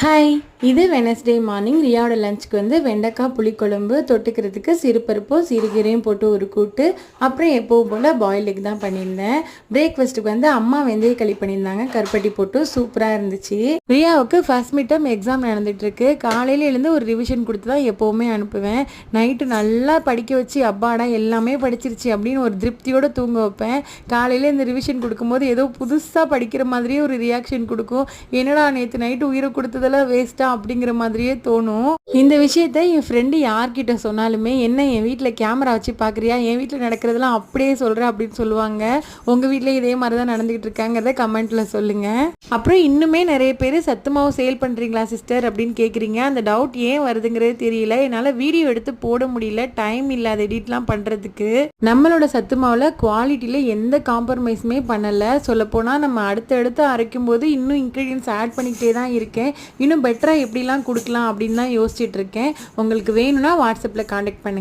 Hi, இது Wednesday morning ரியாவோட லஞ்சுக்கு வந்து வெண்டைக்காய் புளிக்குழம்பு, தொட்டுக்கிறதுக்கு சிறுபருப்பும் சிறுகீரையும் போட்டு ஒரு கூட்டு, அப்புறம் எப்போவும் போல் பாயில் எக் தான் பண்ணியிருந்தேன். பிரேக்ஃபாஸ்ட்டுக்கு வந்து அம்மா வெந்தய களி பண்ணியிருந்தாங்க, கருப்பட்டி போட்டு சூப்பராக இருந்துச்சு. ரியாவுக்கு ஃபர்ஸ்ட் மிட் டர்ம் எக்ஸாம் நடந்துகிட்ருக்கு. காலையில் எழுந்து ஒரு ரிவிஷன் கொடுத்து தான் எப்போவுமே அனுப்புவேன். நைட்டு நல்லா படிக்க வச்சு அப்பாடா எல்லாமே படிச்சிருச்சு அப்படின்னு ஒரு திருப்தியோடு தூங்க வைப்பேன். காலையில் இந்த ரிவிஷன் கொடுக்கும்போது ஏதோ புதுசாக படிக்கிற மாதிரியே ஒரு ரியாக்ஷன் கொடுக்கும். என்னடா நேற்று நைட்டு உயிரை கொடுத்ததெல்லாம் வேஸ்ட்டா அப்படிங்கிற மாதிரியே தோணும். இந்த விஷயத்த என் ஃப்ரெண்டு யார்கிட்ட சொன்னாலுமே, என்ன என் வீட்டில் கேமரா வச்சு பார்க்குறியா, என் வீட்டில் நடக்கிறதெல்லாம் அப்படியே சொல்கிற அப்படின்னு சொல்லுவாங்க. உங்கள் வீட்டில் இதே மாதிரி தான் நடந்துகிட்டு இருக்காங்கிறத கமெண்ட்டில் சொல்லுங்கள். அப்புறம் இன்னுமே நிறைய பேர் சத்து மாவு சேல் பண்ணுறீங்களா சிஸ்டர் அப்படின்னு கேட்குறீங்க. அந்த டவுட் ஏன் வருதுங்கிறது தெரியல. என்னால் வீடியோ எடுத்து போட முடியல, டைம் இல்லை அதை எடிட்லாம் பண்ணுறதுக்கு. நம்மளோட சத்து மாவில் குவாலிட்டியில் எந்த காம்ப்ரமைஸுமே பண்ணலை. சொல்லப்போனால் நம்ம அடுத்தடுத்து அரைக்கும் போது இன்னும் இன்க்ரீடியன்ஸ் ஆட் பண்ணிக்கிட்டே தான் இருக்கேன். இன்னும் பெட்டராக எப்படிலாம் கொடுக்கலாம் அப்படின்னு தான் யோசிச்சுட்டு இருக்கேன். உங்களுக்கு வேணும்னா வாட்ஸ்அப்பில் காண்டாக்ட் பண்ணுங்கள்.